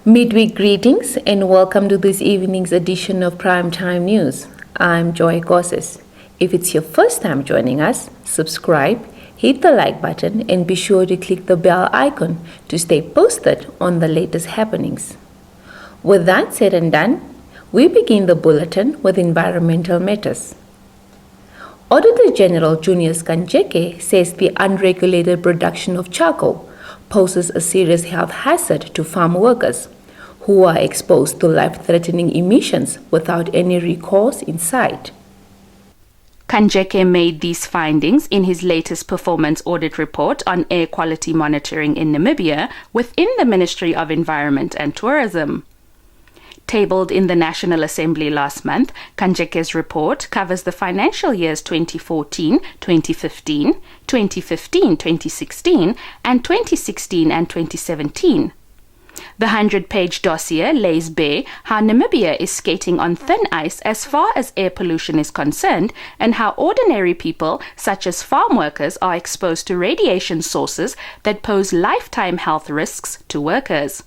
Midweek greetings and welcome to this evening's edition of Primetime News. I'm Joy Gosses. If it's your first time joining us, subscribe, hit the like button and be sure to click the bell icon to stay posted on the latest happenings. With that said and done, we begin the bulletin with environmental matters. Auditor General Junius Kanjeke says the unregulated production of charcoal poses a serious health hazard to farm workers who are exposed to life-threatening emissions without any recourse in sight. Kanjeke made these findings in his latest performance audit report on air quality monitoring in Namibia within the Ministry of Environment and Tourism. Tabled in the National Assembly last month, Kanjeke's report covers the financial years 2014-2015, 2015-2016, and 2016 and 2017. The 100-page dossier lays bare how Namibia is skating on thin ice as far as air pollution is concerned, and how ordinary people, such as farm workers, are exposed to radiation sources that pose lifetime health risks to workers.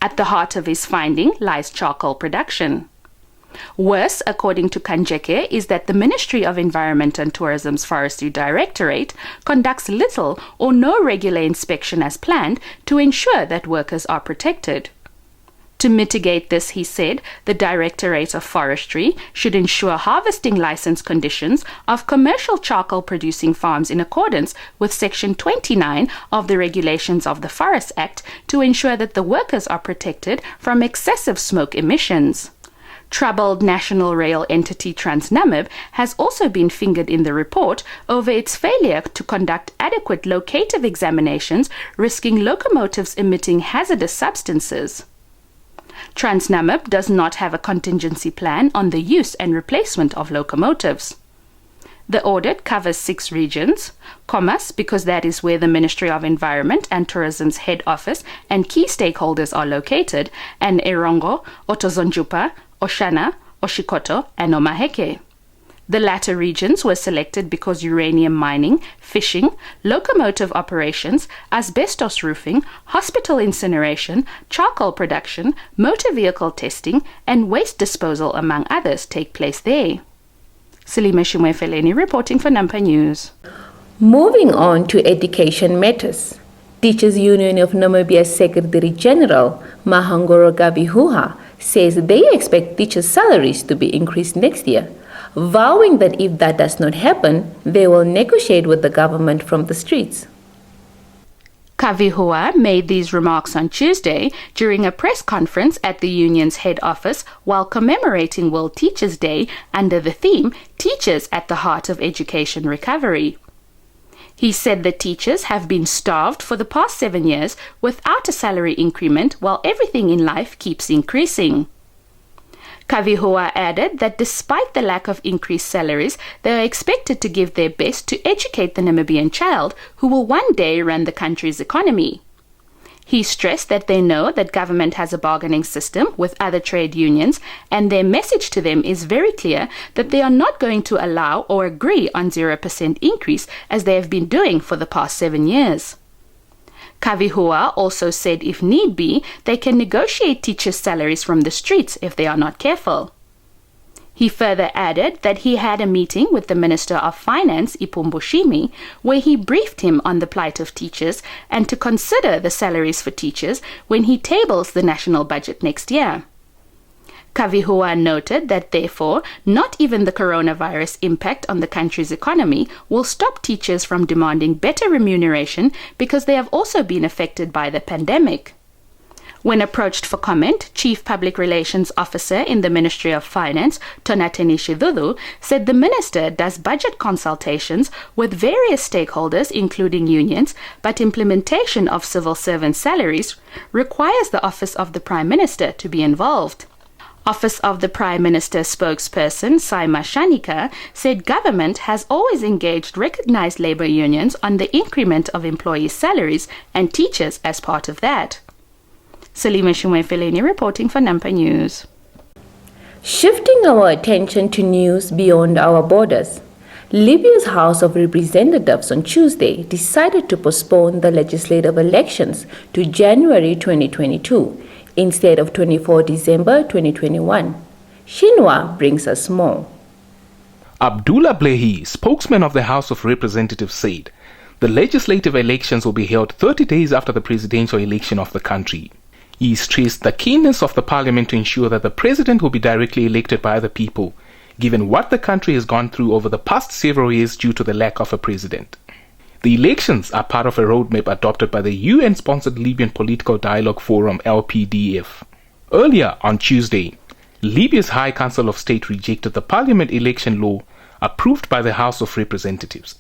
At the heart of his finding lies charcoal production. Worse, according to Kanjeke, is that the Ministry of Environment and Tourism's Forestry Directorate conducts little or no regular inspection as planned to ensure that workers are protected. To mitigate this, he said, the Directorate of Forestry should ensure harvesting license conditions of commercial charcoal producing farms in accordance with Section 29 of the Regulations of the Forest Act to ensure that the workers are protected from excessive smoke emissions. Troubled national rail entity TransNamib has also been fingered in the report over its failure to conduct adequate locative examinations, risking locomotives emitting hazardous substances. TransNamib does not have a contingency plan on the use and replacement of locomotives. The audit covers 6 regions: Khomas, because that is where the Ministry of Environment and Tourism's head office and key stakeholders are located, and Erongo, Otozonjupa, Oshana, Oshikoto, and Omaheke. The latter regions were selected because uranium mining, fishing, locomotive operations, asbestos roofing, hospital incineration, charcoal production, motor vehicle testing, and waste disposal, among others, take place there. Salima Shimwefeleni reporting for Nampa News. Moving on to education matters. Teachers Union of Namibia's Secretary General, Mahangoro Gavihuha, says they expect teachers' salaries to be increased next year, vowing that if that does not happen, they will negotiate with the government from the streets. Kavihua made these remarks on Tuesday during a press conference at the union's head office while commemorating World Teachers' Day under the theme Teachers at the Heart of Education Recovery. He said that teachers have been starved for the past 7 years without a salary increment while everything in life keeps increasing. Kavihua added that despite the lack of increased salaries, they are expected to give their best to educate the Namibian child who will one day run the country's economy. He stressed that they know that government has a bargaining system with other trade unions, and their message to them is very clear that they are not going to allow or agree on 0% increase as they have been doing for the past 7 years. Kavihua also said if need be, they can negotiate teachers' salaries from the streets if they are not careful. He further added that he had a meeting with the Minister of Finance, Ipumbushimi, where he briefed him on the plight of teachers and to consider the salaries for teachers when he tables the national budget next year. Kavihua noted that therefore, not even the coronavirus impact on the country's economy will stop teachers from demanding better remuneration because they have also been affected by the pandemic. When approached for comment, Chief Public Relations Officer in the Ministry of Finance, Tonateni Shidudu, said the minister does budget consultations with various stakeholders, including unions, but implementation of civil servant salaries requires the Office of the Prime Minister to be involved. Office of the Prime Minister spokesperson Saima Shanika said government has always engaged recognized labor unions on the increment of employees' salaries and teachers as part of that. Salima Shimwefeleni reporting for Nampa News. Shifting our attention to news beyond our borders, Libya's House of Representatives on Tuesday decided to postpone the legislative elections to January 2022 instead of 24 December 2021. Xinhua brings us more. Abdullah Blehi, spokesman of the House of Representatives, said the legislative elections will be held 30 days after the presidential election of the country. He stressed the keenness of the parliament to ensure that the president will be directly elected by the people, given what the country has gone through over the past several years due to the lack of a president. The elections are part of a roadmap adopted by the UN-sponsored Libyan Political Dialogue Forum (LPDF). Earlier on Tuesday, Libya's High Council of State rejected the parliament election law approved by the House of Representatives.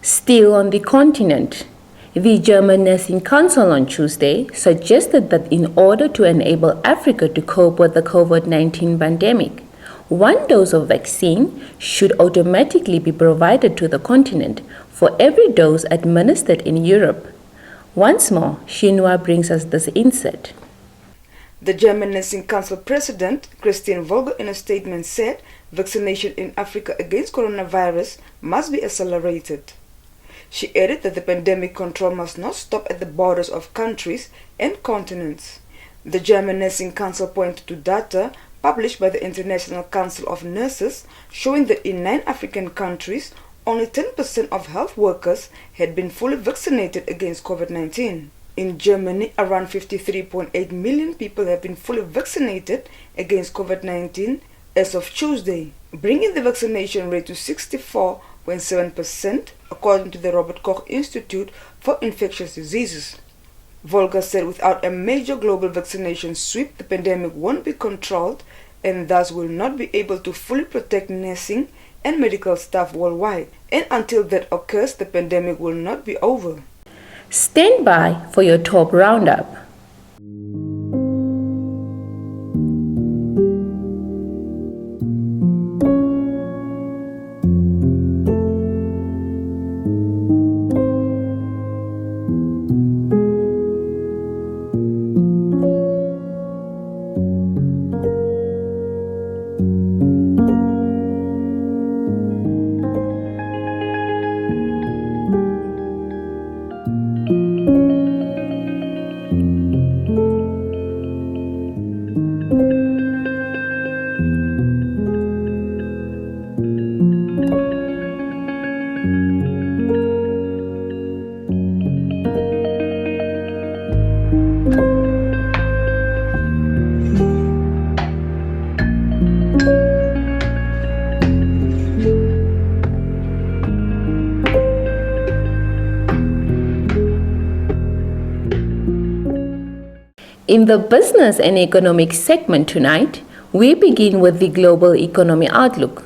Still on the continent, the German Nursing Council on Tuesday suggested that in order to enable Africa to cope with the COVID-19 pandemic, 1 dose of vaccine should automatically be provided to the continent for every dose administered in Europe. Once more, Xinhua brings us this insight. The German Nursing Council President, Christian Vogel, in a statement said vaccination in Africa against coronavirus must be accelerated. She added that the pandemic control must not stop at the borders of countries and continents. The German Nursing Council pointed to data published by the International Council of Nurses showing that in 9 African countries, only 10% of health workers had been fully vaccinated against COVID-19. In Germany, around 53.8 million people have been fully vaccinated against COVID-19 as of Tuesday, bringing the vaccination rate to 64.7%, according to the Robert Koch Institute for Infectious Diseases. Volker said without a major global vaccination sweep, the pandemic won't be controlled and thus will not be able to fully protect nursing and medical staff worldwide. And until that occurs, the pandemic will not be over. Stand by for your top roundup. In the business and economic segment tonight, we begin with the global economy outlook.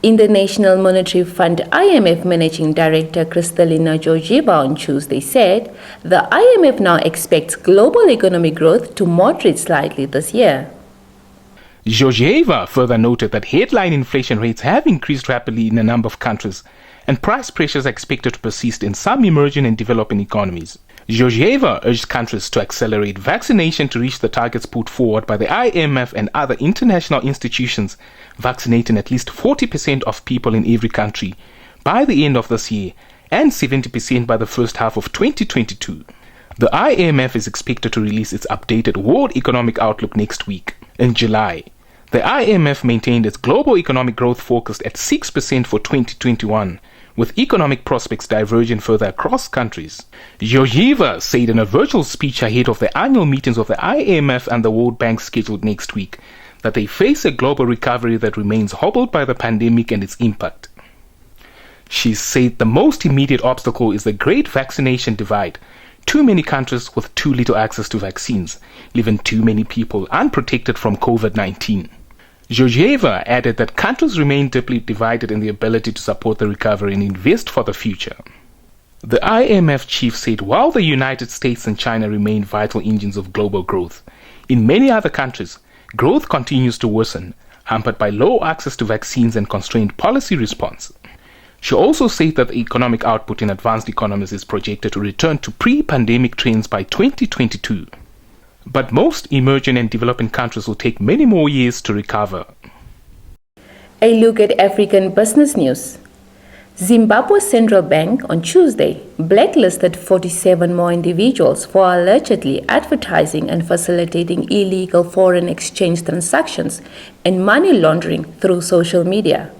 International Monetary Fund IMF Managing Director Kristalina Georgieva on Tuesday said the IMF now expects global economic growth to moderate slightly this year. Georgieva further noted that headline inflation rates have increased rapidly in a number of countries, and price pressures are expected to persist in some emerging and developing economies. Georgieva urged countries to accelerate vaccination to reach the targets put forward by the IMF and other international institutions, vaccinating at least 40% of people in every country by the end of this year and 70% by the first half of 2022. The IMF is expected to release its updated World Economic Outlook next week. In July, the IMF maintained its global economic growth forecast at 6% for 2021, with economic prospects diverging further across countries. Georgieva said in a virtual speech ahead of the annual meetings of the IMF and the World Bank scheduled next week that they face a global recovery that remains hobbled by the pandemic and its impact. She said the most immediate obstacle is the great vaccination divide. Too many countries with too little access to vaccines, leaving too many people unprotected from COVID-19. Georgieva added that countries remain deeply divided in the ability to support the recovery and invest for the future. The IMF chief said while the United States and China remain vital engines of global growth, in many other countries, growth continues to worsen, hampered by low access to vaccines and constrained policy response. She also said that the economic output in advanced economies is projected to return to pre-pandemic trends by 2022. But most emerging and developing countries will take many more years to recover. A look at African business news. Zimbabwe's central bank on Tuesday blacklisted 47 more individuals for allegedly advertising and facilitating illegal foreign exchange transactions and money laundering through social media.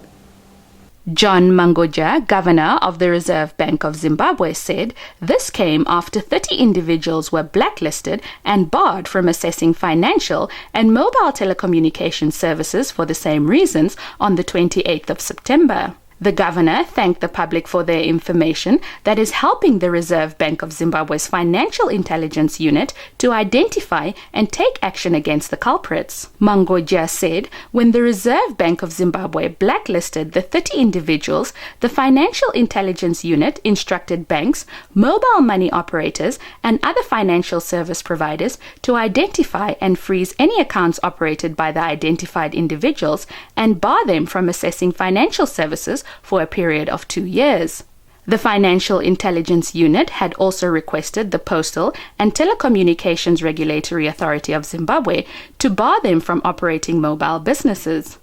John Mangoja, governor of the Reserve Bank of Zimbabwe, said this came after 30 individuals were blacklisted and barred from accessing financial and mobile telecommunication services for the same reasons on the 28th of September. The governor thanked the public for their information that is helping the Reserve Bank of Zimbabwe's Financial Intelligence Unit to identify and take action against the culprits. Mangoja said when the Reserve Bank of Zimbabwe blacklisted the 30 individuals, the Financial Intelligence Unit instructed banks, mobile money operators, and other financial service providers to identify and freeze any accounts operated by the identified individuals and bar them from accessing financial services for a period of 2 years. The Financial Intelligence Unit had also requested the Postal and Telecommunications Regulatory Authority of Zimbabwe to bar them from operating mobile businesses.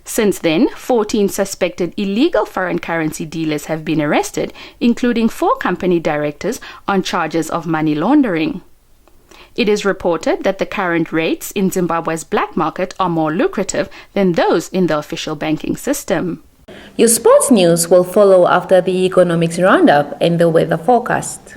Since then, 14 suspected illegal foreign currency dealers have been arrested, including 4 company directors on charges of money laundering. It is reported that the current rates in Zimbabwe's black market are more lucrative than those in the official banking system. Your sports news will follow after the economics roundup and the weather forecast.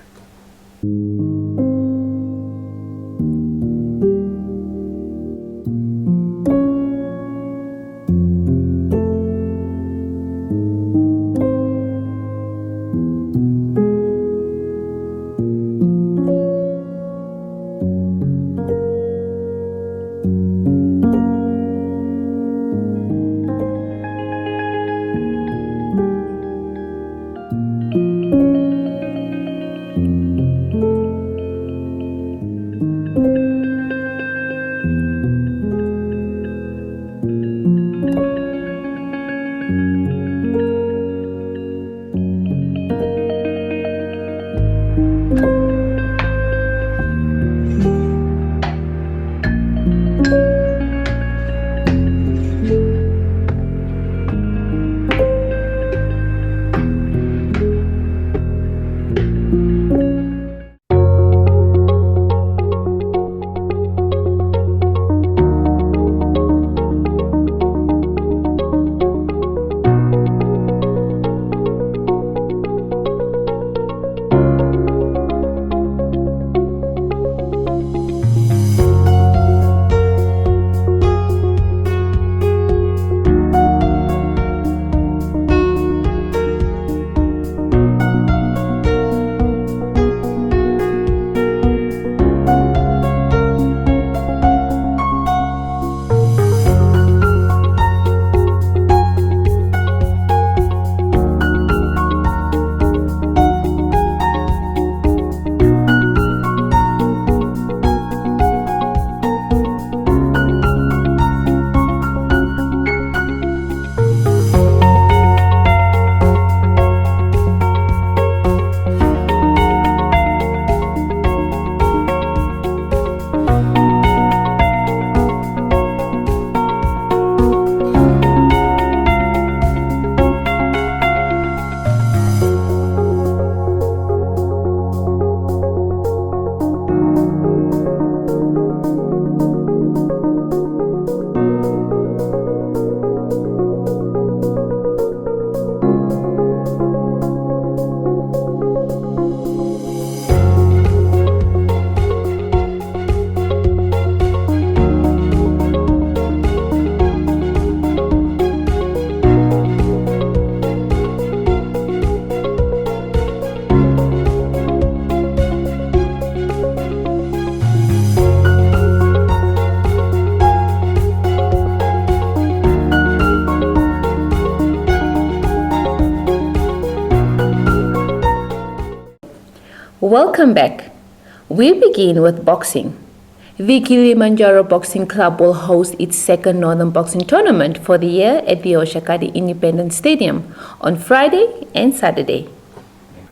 Welcome back. We begin with boxing. The Kilimanjaro Boxing Club will host its second Northern Boxing Tournament for the year at the Oshakati Independence Stadium on Friday and Saturday.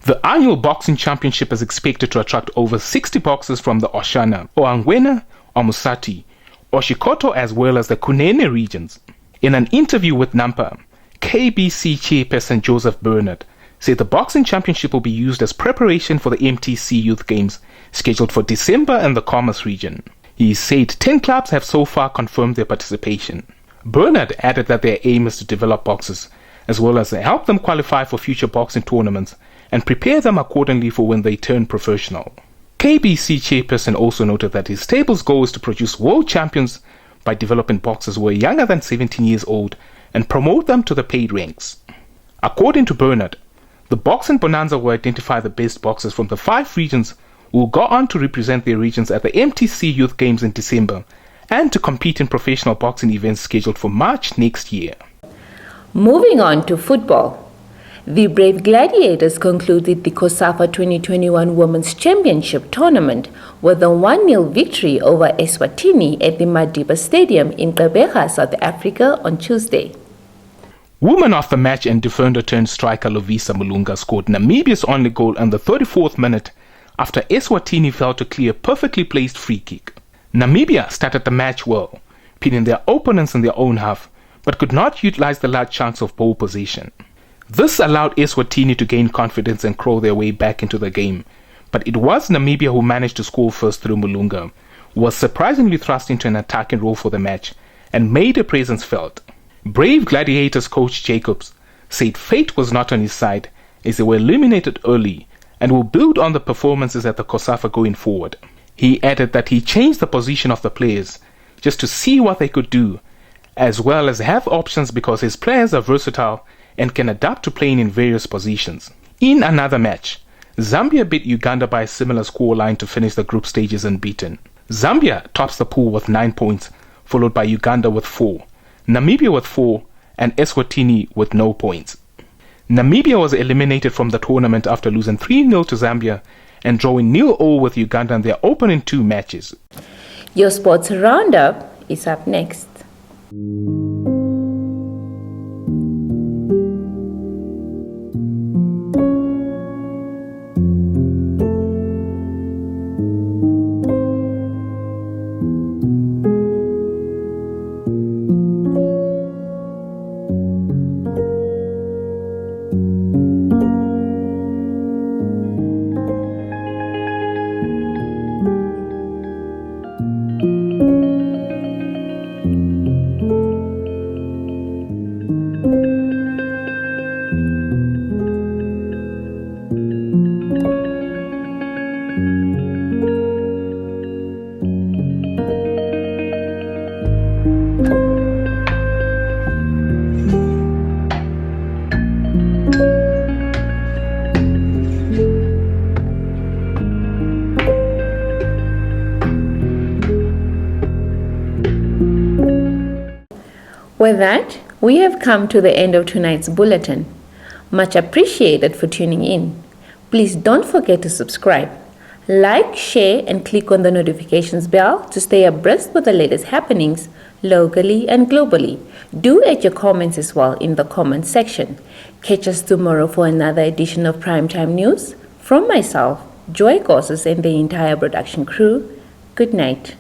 The annual boxing championship is expected to attract over 60 boxers from the Oshana, Oangwena, Omusati, Oshikoto as well as the Kunene regions. In an interview with Nampa, KBC chairperson Joseph Bernard said the boxing championship will be used as preparation for the MTC Youth Games scheduled for December in the Commerce region. He said 10 clubs have so far confirmed their participation. Bernard added that their aim is to develop boxers, as well as help them qualify for future boxing tournaments and prepare them accordingly for when they turn professional. KBC chairperson also noted that his stable's goal is to produce world champions by developing boxers who are younger than 17 years old and promote them to the paid ranks. According to Bernard, the Boxing Bonanza will identify the best boxers from the 5 regions who will go on to represent their regions at the MTC Youth Games in December and to compete in professional boxing events scheduled for March next year. Moving on to football. The Brave Gladiators concluded the COSAFA 2021 Women's Championship tournament with a 1-0 victory over Eswatini at the Madiba Stadium in Gqeberha, South Africa on Tuesday. Woman of the match and defender-turned-striker Lovisa Mulunga scored Namibia's only goal in the 34th minute after Eswatini failed to clear a perfectly placed free kick. Namibia started the match well, pinning their opponents in their own half, but could not utilize the large chance of ball possession. This allowed Eswatini to gain confidence and crawl their way back into the game, but it was Namibia who managed to score first through Mulunga, who was surprisingly thrust into an attacking role for the match and made a presence felt. Brave Gladiators coach Jacobs said fate was not on his side as they were eliminated early and will build on the performances at the COSAFA going forward. He added that he changed the position of the players just to see what they could do, as well as have options because his players are versatile and can adapt to playing in various positions. In another match, Zambia beat Uganda by a similar scoreline to finish the group stages unbeaten. Zambia tops the pool with 9 points, followed by Uganda with 4, Namibia with 4, and Eswatini with no points. Namibia was eliminated from the tournament after losing 3-0 to Zambia and drawing 0-0 with Uganda in their opening 2 matches. Your sports roundup is up next. With that, we have come to the end of tonight's bulletin. Much appreciated for tuning in. Please don't forget to subscribe, like, share, and click on the notifications bell to stay abreast with the latest happenings locally and globally. Do add your comments as well in the comments section. Catch us tomorrow for another edition of Primetime News. From myself, Joy Gosses, and the entire production crew, good night.